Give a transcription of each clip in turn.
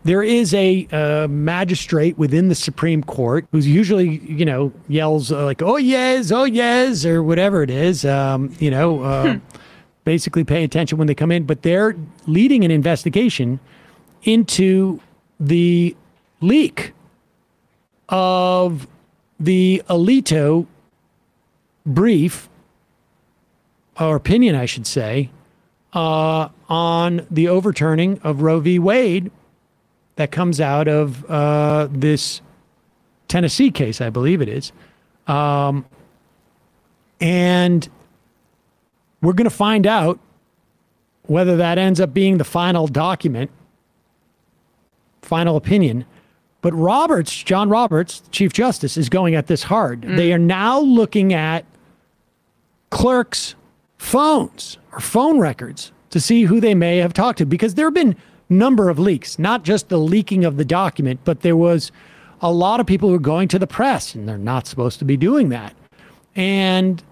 there is a magistrate within the Supreme Court who's usually, yells like, oh, yes, or whatever it is, basically pay attention when they come in. But they're leading an investigation into the leak of the Alito brief, or opinion, I should say, on the overturning of Roe v. Wade that comes out of this Tennessee case, I believe it is. And we're going to find out whether that ends up being the final document, final opinion. But John Roberts, Chief Justice, is going at this hard. They are now looking at clerks' phones or phone records to see who they may have talked to, because there have been a number of leaks, not just the leaking of the document, but there was a lot of people who were going to the press, and they're not supposed to be doing that. And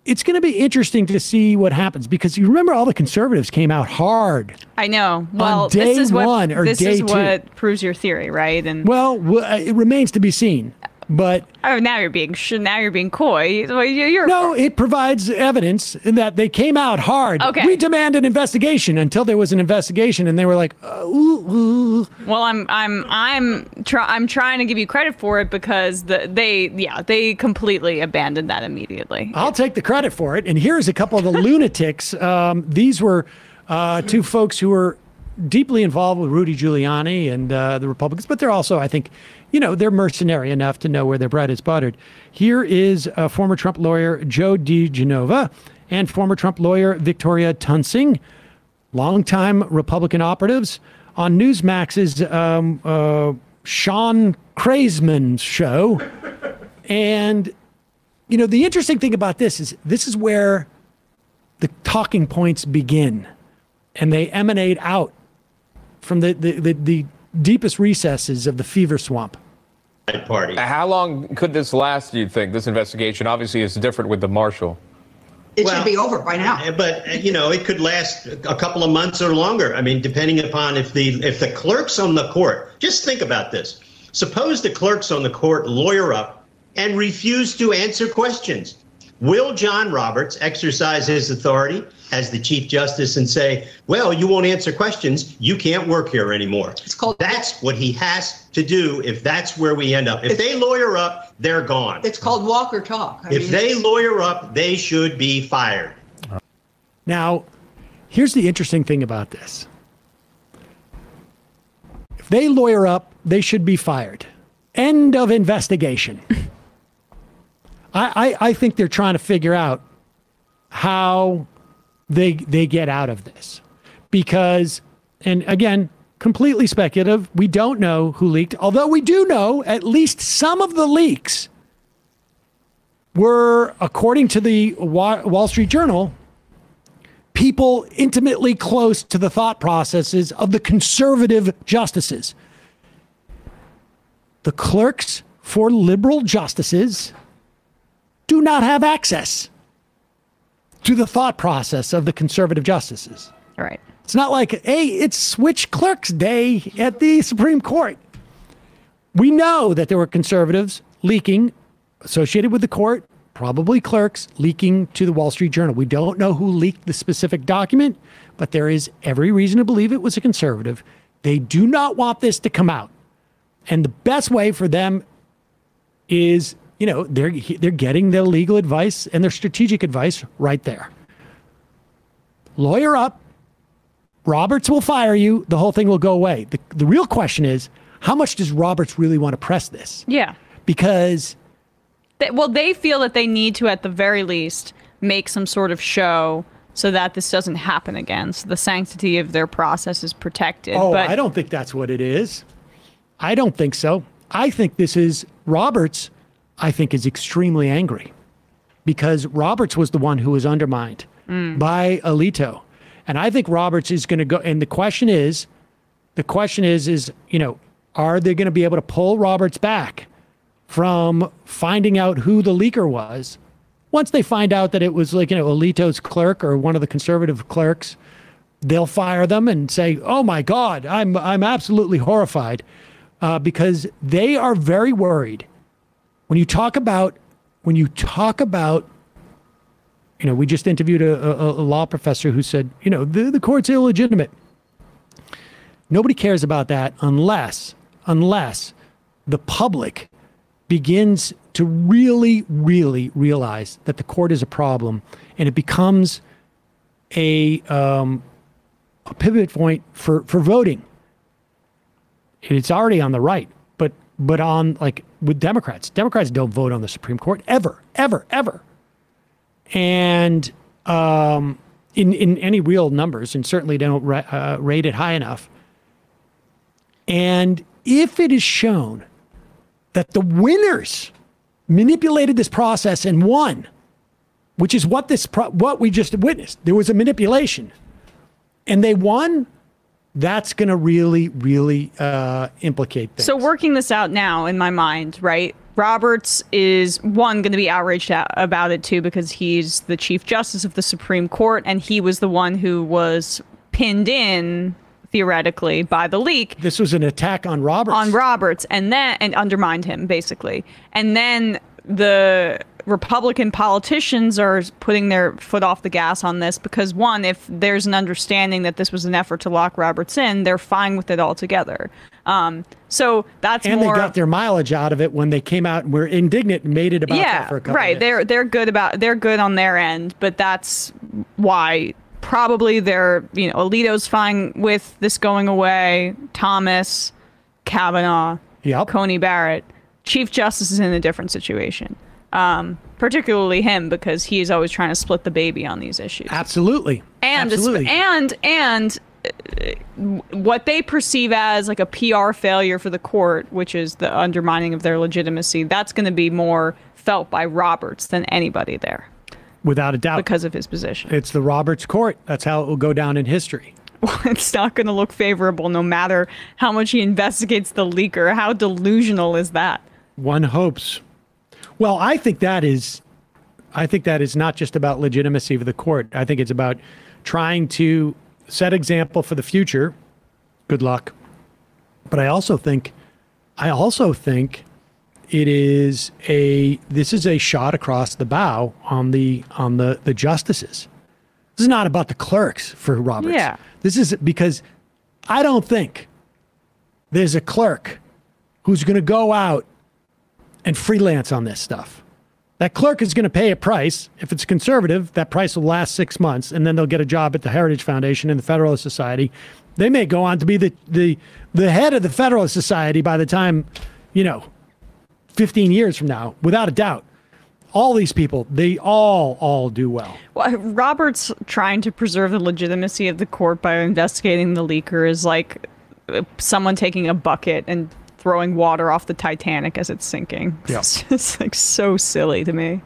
it's going to be interesting to see what happens, because you remember all the conservatives came out hard. I know. Well, this is what proves your theory, right? And it remains to be seen. But now you're being coy. No, it provides evidence in that they came out hard. Okay. We demand an investigation until there was an investigation, and they were like, ooh. Well, I'm trying to give you credit for it, because they completely abandoned that immediately. I'll take the credit for it. And here's a couple of the lunatics. These were two folks who were deeply involved with Rudy Giuliani and the Republicans, but they're also, I think, they're mercenary enough to know where their bread is buttered. Here is former Trump lawyer Joe DiGenova and former Trump lawyer Victoria Tunsing, longtime Republican operatives, on Newsmax's Sean Kraisman's show. And, the interesting thing about this is where the talking points begin, and they emanate out from the deepest recesses of the fever swamp. Party. How long could this last, do you think, this investigation? Obviously, it's different with the marshal. It should be over by now. But, it could last a couple of months or longer. I mean, depending upon if the clerks on the court, just think about this. Suppose the clerks on the court lawyer up and refuse to answer questions. Will John Roberts exercise his authority as the Chief Justice and say, well, you won't answer questions, you can't work here anymore? That's what he has to do if that's where we end up. If they lawyer up, they're gone. It's called walk or talk. If they lawyer up, they should be fired. Now, here's the interesting thing about this. If they lawyer up, they should be fired. End of investigation. I think they're trying to figure out how they get out of this, because, and again, completely speculative. We don't know who leaked, although we do know at least some of the leaks were, according to the Wall Street Journal, people intimately close to the thought processes of the conservative justices. The clerks for liberal justices do not have access to the thought process of the conservative justices. All right. It's not like, hey, it's switch clerks day at the Supreme Court. We know that there were conservatives leaking associated with the court, probably clerks leaking to the Wall Street Journal. We don't know who leaked the specific document, but there is every reason to believe it was a conservative. They do not want this to come out. And the best way for them is, they're getting their legal advice and their strategic advice right there. Lawyer up. Roberts will fire you. The whole thing will go away. The real question is, how much does Roberts really want to press this? Yeah. Because... they feel that they need to, at the very least, make some sort of show so that this doesn't happen again. So the sanctity of their process is protected. Oh, I don't think that's what it is. I don't think so. I think this is Roberts... I think is extremely angry, because Roberts was the one who was undermined by Alito. And I think Roberts is going to go. And the question is, are they going to be able to pull Roberts back from finding out who the leaker was? Once they find out that it was Alito's clerk or one of the conservative clerks, they'll fire them and say, "Oh my God, I'm absolutely horrified," because they are very worried. When you talk about, we just interviewed a law professor who said, the court's illegitimate. Nobody cares about that unless the public begins to really, really realize that the court is a problem, and it becomes a pivot point for voting. It's already on the right, but on, like, with Democrats don't vote on the Supreme Court ever. And in any real numbers, and certainly don't rate it high enough. And if it is shown that the winners manipulated this process and won, which is what we just witnessed, there was a manipulation, and they won, that's going to really, really implicate things. So working this out now in my mind, right? Roberts is, one, going to be outraged about it, too, because he's the Chief Justice of the Supreme Court, and he was the one who was pinned in, theoretically, by the leak. This was an attack on Roberts. And undermined him, basically. And then the Republican politicians are putting their foot off the gas on this because, one, if there's an understanding that this was an effort to lock Roberts in, they're fine with it altogether. So that's and more. They got their mileage out of it when they came out and were indignant and made it about that for a couple right. of minutes. They're good on their end, but that's why probably Alito's fine with this going away. Thomas, Kavanaugh, Coney Barrett. Chief Justice is in a different situation. Particularly him, because he is always trying to split the baby on these issues. Absolutely. And what they perceive as like a PR failure for the court, which is the undermining of their legitimacy, that's going to be more felt by Roberts than anybody there. Without a doubt. Because of his position. It's the Roberts court. That's how it will go down in history. Well, it's not going to look favorable no matter how much he investigates the leaker. How delusional is that? One hopes. Well, I think that is not just about legitimacy of the court. I think it's about trying to set example for the future. Good luck. But I also think this is a shot across the bow on the justices. This is not about the clerks for Roberts. Yeah. This is because I don't think there's a clerk who's going to go out and freelance on this stuff. That clerk is going to pay a price. If it's conservative, that price will last 6 months, and then they'll get a job at the Heritage Foundation and the Federalist Society. They may go on to be the head of the Federalist Society by the time, 15 years from now, without a doubt. All these people, they all do well. Well, Roberts trying to preserve the legitimacy of the court by investigating the leaker is like someone taking a bucket and throwing water off the Titanic as it's sinking. Yeah. It's just like so silly to me.